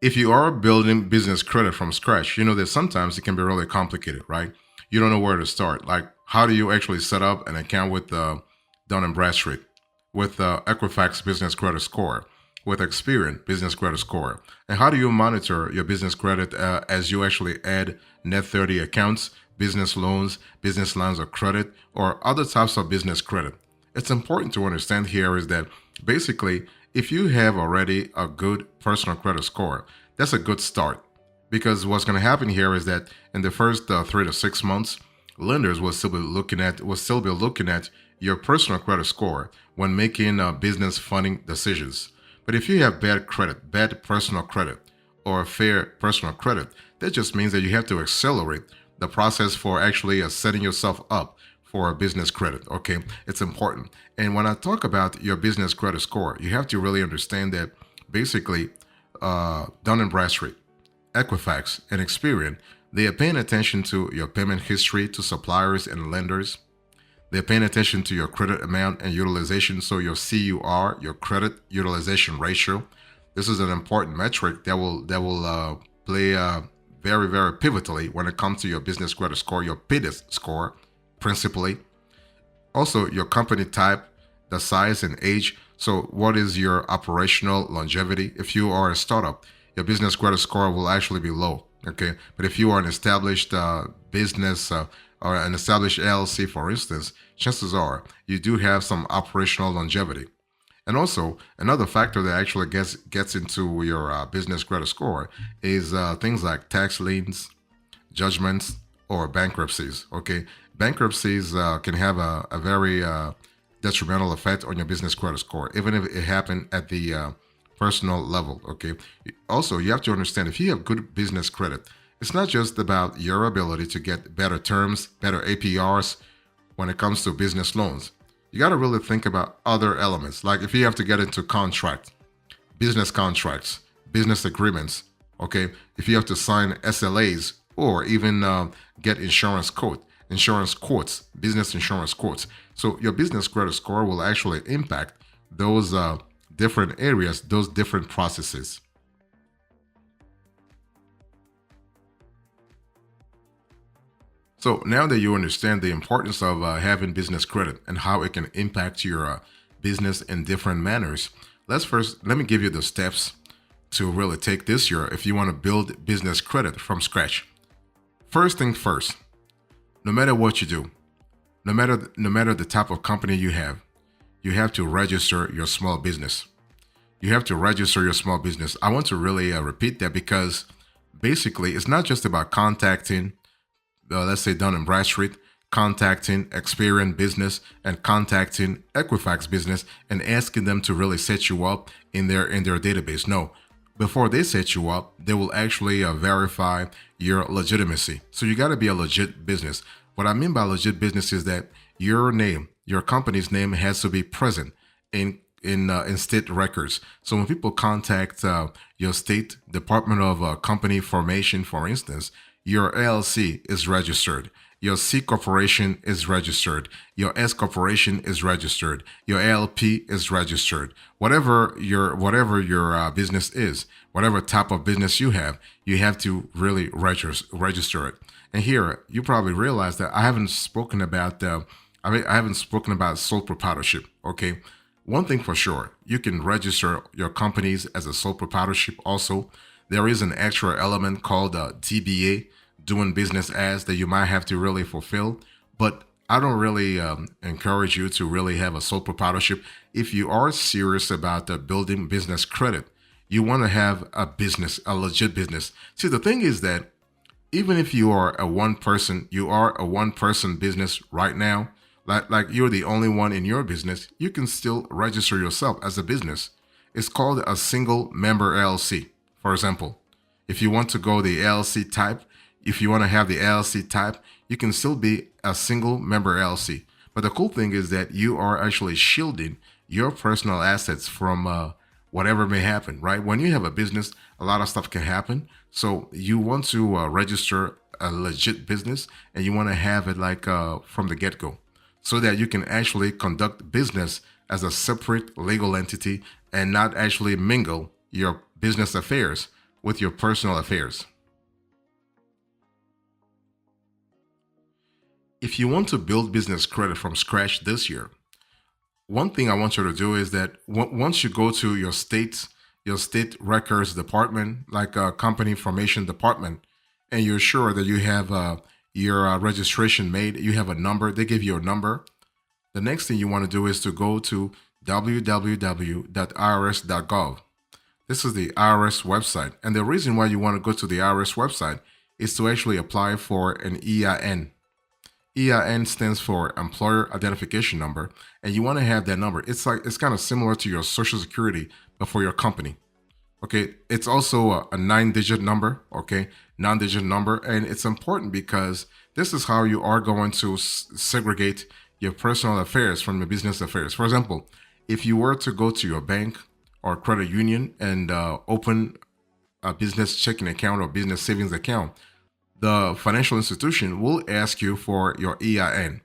if you are building business credit from scratch, you know that sometimes it can be really complicated, right? You don't know where to start. Like, how do you actually set up an account with Dun and Bradstreet, with Equifax Business Credit Score, with Experian Business Credit Score, and how do you monitor your business credit as you actually add net 30 accounts, business loans, business lines of credit, or other types of business credit? It's important to understand here is that basically, if you have already a good personal credit score, that's a good start. Because what's going to happen here is that in the first 3 to 6 months, lenders will still be looking at your personal credit score when making business funding decisions. But if you have bad credit, bad personal credit, or fair personal credit, that just means that you have to accelerate the process for actually setting yourself up for a business credit. Okay, it's important. And when I talk about your business credit score, you have to really understand that basically, Dun and Bradstreet, Equifax, and Experian, they are paying attention to your payment history to suppliers and lenders. They're paying attention to your credit amount and utilization, so your CUR, your credit utilization ratio. This is an important metric that will play very very pivotally when it comes to your business credit score, your PIDIS score, principally. Also, your company type, the size and age. So, what is your operational longevity? If you are a startup, your business credit score will actually be low. Okay, but if you are an established business or an established LLC, for instance, chances are you do have some operational longevity. And also, another factor that actually gets into your business credit score is things like tax liens, judgments, or bankruptcies. Okay, bankruptcies can have a very detrimental effect on your business credit score, even if it happened at the personal level. Okay, also you have to understand if you have good business credit, it's not just about your ability to get better terms, better APRs when it comes to business loans. You got to really think about other elements, like if you have to get into business contracts, business agreements. Okay, if you have to sign SLAs or even get insurance quotes, business insurance quotes. So your business credit score will actually impact those different areas, those different processes. So now that you understand the importance of having business credit and how it can impact your business in different manners, let me give you the steps to really take this year if you want to build business credit from scratch. First thing first, no matter what you do, no matter the type of company you have to register your small business. You have to register your small business. I want to really repeat that because basically it's not just about contacting, let's say Dun and Bradstreet, contacting Experian Business and contacting Equifax Business and asking them to really set you up in their database. No, before they set you up, they will actually verify your legitimacy. So you got to be a legit business. What I mean by legit business is that your company's name has to be present in state records. So when people contact your state Department of Company Formation, for instance, your LLC is registered. Your C corporation is registered. Your S corporation is registered. Your LP is registered. Whatever your business is, whatever type of business you have to really register it. And here, you probably realize that I haven't spoken about I haven't spoken about sole proprietorship. Okay, one thing for sure, you can register your companies as a sole proprietorship. Also, there is an extra element called DBA, doing business as, that you might have to really fulfill. But I don't really encourage you to really have a sole proprietorship. If you are serious about building business credit, you want to have a legit business. See, the thing is that even if you are a one person business right now, like you're the only one in your business, you can still register yourself as a business. It's called a single member LLC. For example, if you want to go the LLC type, if you want to have the LLC type, you can still be a single member LLC. But the cool thing is that you are actually shielding your personal assets from whatever may happen, right? When you have a business, a lot of stuff can happen. So you want to register a legit business and you want to have it like from the get go so that you can actually conduct business as a separate legal entity and not actually mingle your business affairs with your personal affairs. If you want to build business credit from scratch this year, one thing I want you to do is that once you go to your state records department, like a company formation department, and you're sure that you have your registration made, you have a number, they give you a number. The next thing you want to do is to go to www.irs.gov. This is the IRS website. And the reason why you want to go to the IRS website is to actually apply for an EIN. EIN stands for Employer Identification Number, and you want to have that number. It's kind of similar to your Social Security, but for your company. Okay, it's also a 9-digit number. Okay, 9-digit number, and it's important because this is how you are going to segregate your personal affairs from your business affairs. For example, if you were to go to your bank or credit union and open a business checking account or business savings account, the financial institution will ask you for your EIN.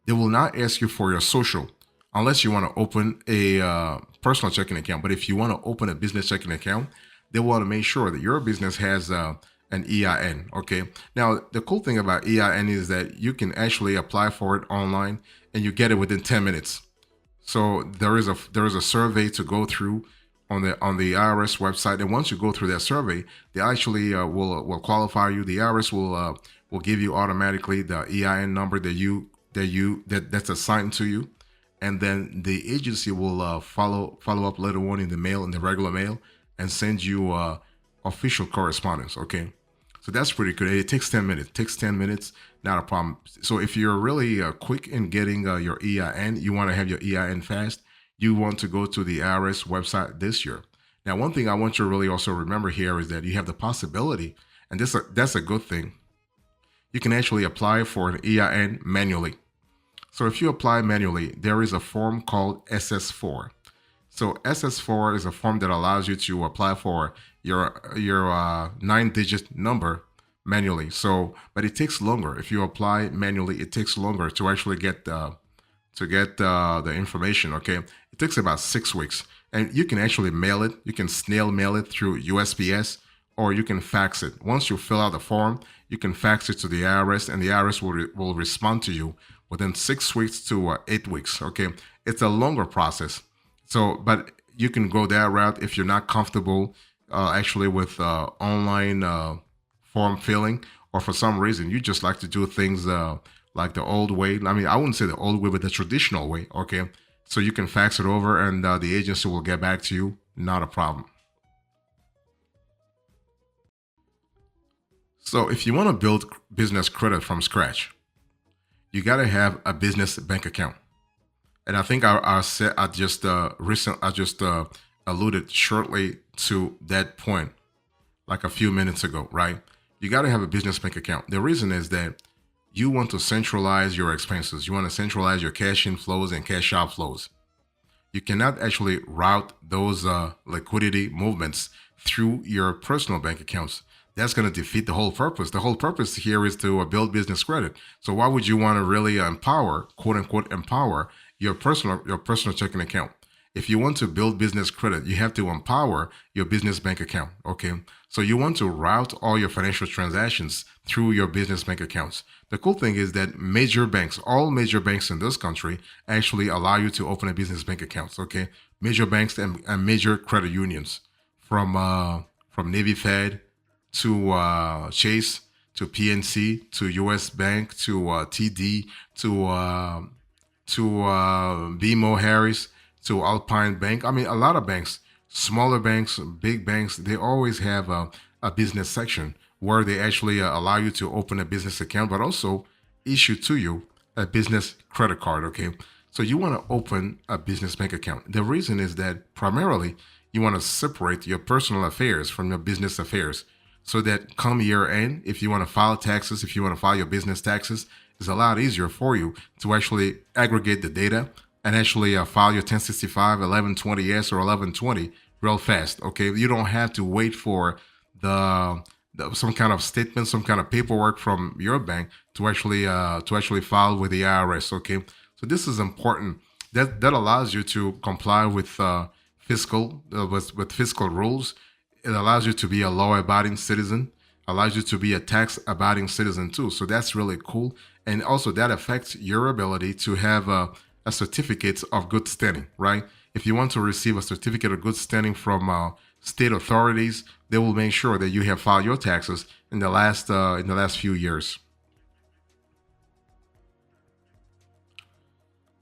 They will not ask you for your social unless you want to open a personal checking account. But if you want to open a business checking account, they want to make sure that your business has an EIN. Okay. Now, the cool thing about EIN is that you can actually apply for it online and you get it within 10 minutes. So there is a survey to go through on the IRS website, and once you go through that survey, they actually will qualify you. The IRS will give you automatically the EIN number that's assigned to you, and then the agency will follow up later on in the regular mail, and send you official correspondence. Okay, so that's pretty good. It takes 10 minutes. Not a problem. So if you're really quick in getting your EIN, you want to have your EIN fast, you want to go to the IRS website this year. Now, one thing I want you to really also remember here is that you have the possibility, and that's a good thing. You can actually apply for an EIN manually. So if you apply manually, there is a form called SS4. So SS4 is a form that allows you to apply for your 9-digit number manually. So, but it takes longer. If you apply manually, it takes longer to actually get the information. Okay, it takes about 6 weeks, and you can actually mail it. You can snail mail it through USPS, or you can fax it. Once you fill out the form, you can fax it to the IRS, and the IRS will respond to you within 6 weeks to 8 weeks. Okay, it's a longer process. So, but you can go that route if you're not comfortable actually with online form filling, or for some reason you just like to do things like the old way. I mean, I wouldn't say the old way, but the traditional way. Okay, so you can fax it over, and the agency will get back to you. Not a problem. So if you want to build business credit from scratch, you got to have a business bank account. And I think I just alluded shortly to that point like a few minutes ago, right? You got to have a business bank account. The reason is that you want to centralize your expenses. You want to centralize your cash inflows and cash outflows. You cannot actually route those liquidity movements through your personal bank accounts. That's going to defeat the whole purpose. The whole purpose here is to build business credit. So why would you want to really empower, quote unquote, empower your personal checking account? If you want to build business credit, you have to empower your business bank account. Okay, so you want to route all your financial transactions through your business bank accounts. The cool thing is that all major banks in this country actually allow you to open a business bank account. Okay, major banks and major credit unions, from Navy Fed to Chase to PNC to US Bank to TD to BMO Harris to Alpine Bank. I mean, a lot of banks, smaller banks, big banks, they always have a business section where they actually allow you to open a business account, but also issue to you a business credit card. Okay, so you want to open a business bank account. The reason is that primarily you want to separate your personal affairs from your business affairs, so that come year end, if you want to file taxes, if you want to file your business taxes, it's a lot easier for you to actually aggregate the data and actually file your 1065, 1120S, or 1120 real fast. Okay, you don't have to wait for some kind of statement, some kind of paperwork from your bank to actually file with the IRS. Okay, so this is important. That allows you to comply with fiscal rules. it allows you to be a law-abiding citizen, allows you to be a tax-abiding citizen too. So that's really cool. And also that affects your ability to have a certificate of good standing, right? If you want to receive a certificate of good standing from state authorities, they will make sure that you have filed your taxes in the last few years.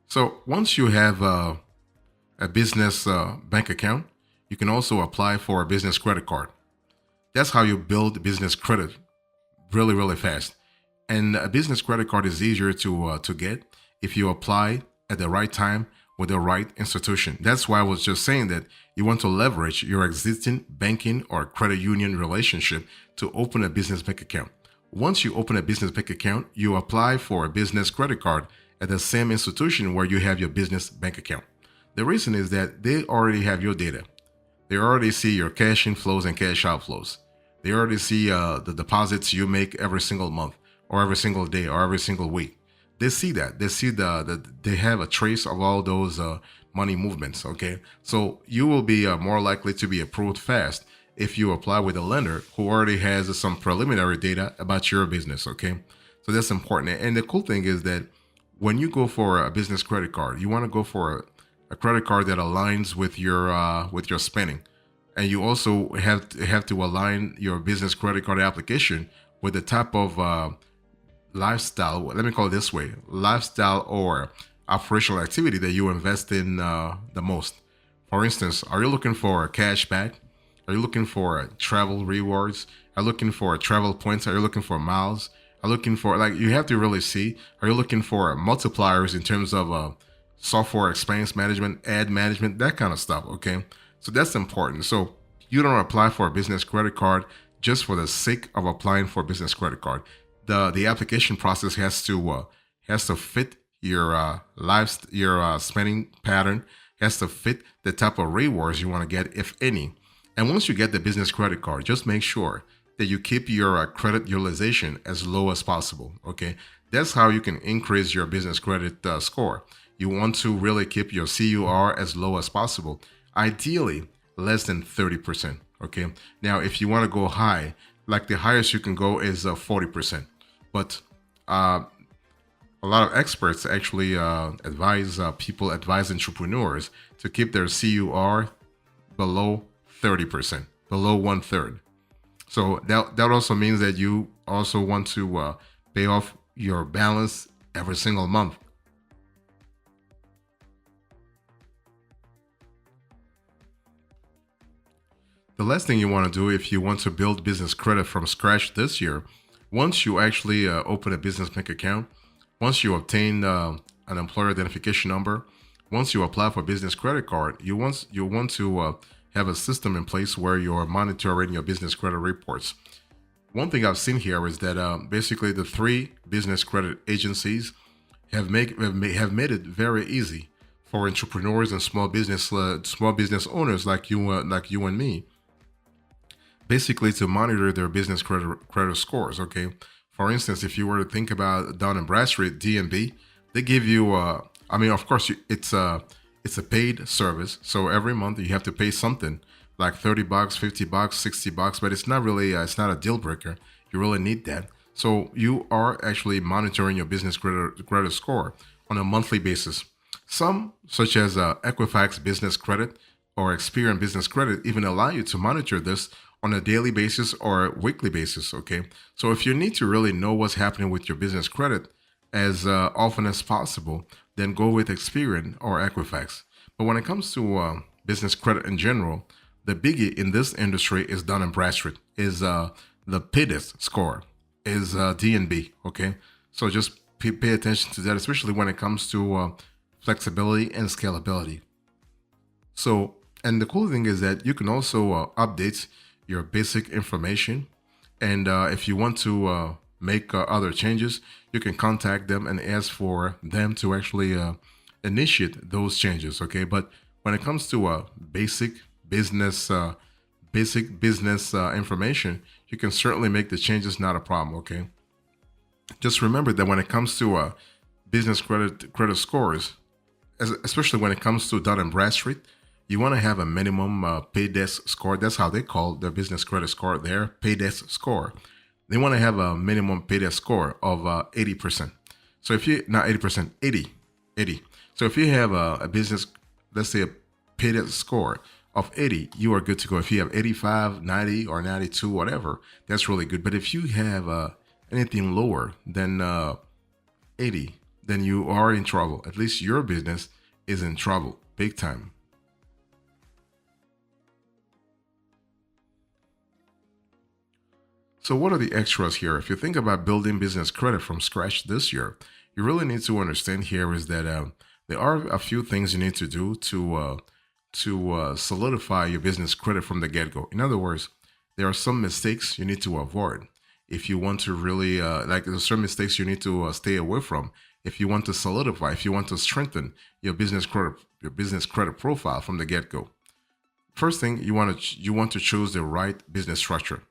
So once you have a business bank account, you can also apply for a business credit card. That's how you build business credit really, really fast. And a business credit card is easier to get if you apply at the right time with the right institution. That's why I was just saying that you want to leverage your existing banking or credit union relationship to open a business bank account. Once you open a business bank account, you apply for a business credit card at the same institution where you have your business bank account. The reason is that they already have your data. They already see your cash inflows and cash outflows. They already see the deposits you make every single month or every single day or every single week. They see that. They see they have a trace of all those money movements. Okay, so you will be more likely to be approved fast if you apply with a lender who already has some preliminary data about your business. Okay, so that's important. And the cool thing is that when you go for a business credit card, you want to go for a credit card that aligns with your spending, and you also have to align your business credit card application with the type of lifestyle. Let me call it this way: lifestyle or operational activity that you invest in the most. For instance, are you looking for cash back? Are you looking for travel rewards? Are you looking for travel points? Are you looking for miles? Are you looking for, like, you have to really see, are you looking for multipliers in terms of software expense management, ad management, that kind of stuff, okay? So that's important. So you don't apply for a business credit card just for the sake of applying for a business credit card. The application process has to fit your your spending pattern, has to fit the type of rewards you want to get, if any. And once you get the business credit card, just make sure that you keep your credit utilization as low as possible. Okay, that's how you can increase your business credit score. You want to really keep your CUR as low as possible, ideally less than 30%. Okay, now if you want to go high, like the highest you can go is 40%. But a lot of experts actually advise entrepreneurs to keep their CUR below 30%, below 1/3. So that also means that you also want to pay off your balance every single month. The last thing you want to do if you want to build business credit from scratch this year, once you actually open a business bank account, once you obtain an employer identification number, once you apply for a business credit card, you want to have a system in place where you're monitoring your business credit reports. One thing I've seen here is that basically the three business credit agencies have made it very easy for entrepreneurs and small business owners like you and me, basically to monitor their business credit scores. Okay, for instance, if you were to think about Dun and Bradstreet (D&B), they give you. I mean, of course, it's a paid service, so every month you have to pay something like $30, $50, $60, but it's not really it's not a deal breaker. You really need that. So you are actually monitoring your business credit score on a monthly basis. Some, such as Equifax Business Credit or Experian Business Credit, even allow you to monitor this on a daily basis or weekly basis. Okay, so if you need to really know what's happening with your business credit as often as possible, then go with Experian or Equifax. But when it comes to business credit in general, the biggie in this industry is Dun and Bradstreet, is the PIDIS score, is D&B. Okay, so just pay attention to that, especially when it comes to flexibility and scalability. So, and the cool thing is that you can also update your basic information, and if you want to make other changes, you can contact them and ask for them to actually initiate those changes. Okay, but when it comes to basic business information, you can certainly make the changes, not a problem. Okay, just remember that when it comes to business credit scores, especially when it comes to Dun and Bradstreet, You want to have a minimum pay desk score. That's how they call their business credit score, their pay desk score. They want to have a minimum pay desk score of 80%. So if you, not 80%, 80. So if you have a business, let's say a pay desk score of 80, you are good to go. If you have 85, 90, or 92, whatever, that's really good. But if you have anything lower than 80, then you are in trouble. At least your business is in trouble, big time. So, what are the extras here? If you think about building business credit from scratch this year, you really need to understand here is that there are a few things you need to do to solidify your business credit from the get go. In other words, there are some mistakes you need to avoid if you want to really like. There's some mistakes you need to stay away from if you want to solidify, if you want to strengthen your business credit profile from the get go. First thing you want to choose the right business structure,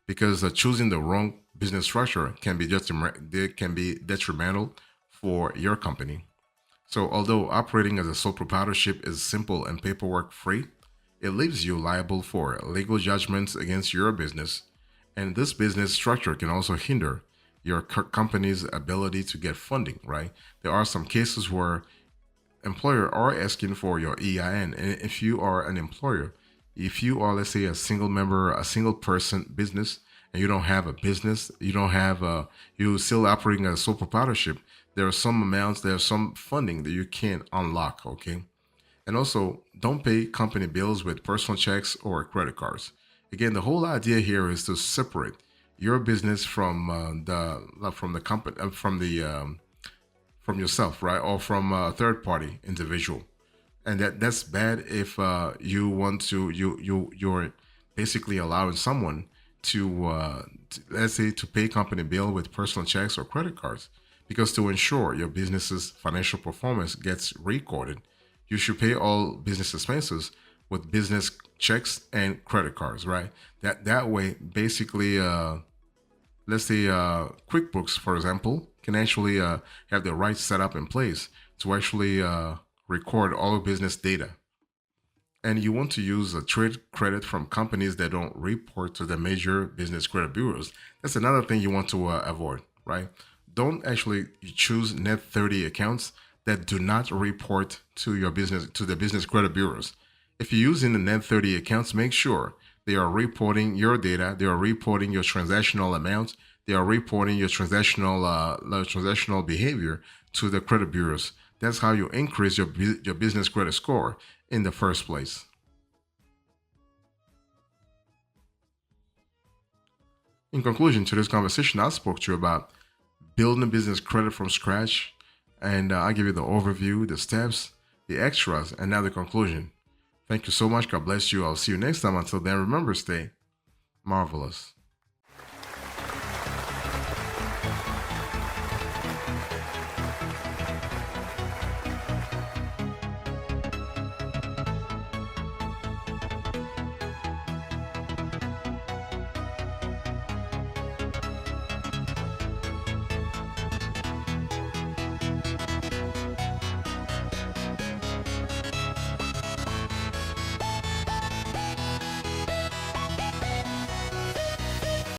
because choosing the wrong business structure can be can be detrimental for your company. So although operating as a sole proprietorship is simple and paperwork free, it leaves you liable for legal judgments against your business, and this business structure can also hinder your company's ability to get funding. Right? There are some cases where employer are asking for your EIN. And if you are an employer, if you are, let's say, a single member, a single person business, and you don't have a business, you don't have a, you still operating as a sole proprietorship, there are some amounts, there's some funding that you can't unlock, okay? And also, don't pay company bills with personal checks or credit cards. Again, the whole idea here is to separate your business from the company from yourself, right, or from a third party individual, and that's bad if you want to you're basically allowing someone to let's say to pay company bill with personal checks or credit cards, because to ensure your business's financial performance gets recorded, you should pay all business expenses with business checks and credit cards, right? That way, basically, let's say QuickBooks, for example, can actually have the right setup in place to actually record all business data. And you want to use a trade credit from companies that don't report to the major business credit bureaus. That's another thing you want to avoid, right? Don't actually choose net 30 accounts that do not report to your business to the business credit bureaus. If you're using the net 30 accounts, make sure they are reporting your data, they are reporting your transactional amounts, they are reporting your transactional behavior to the credit bureaus. That's how you increase your business credit score in the first place. In conclusion to this conversation, I spoke to you about building a business credit from scratch, and I give you the overview, the steps, the extras, and now the conclusion. Thank you so much. God bless you. I'll see you next time. Until then, remember, stay marvelous.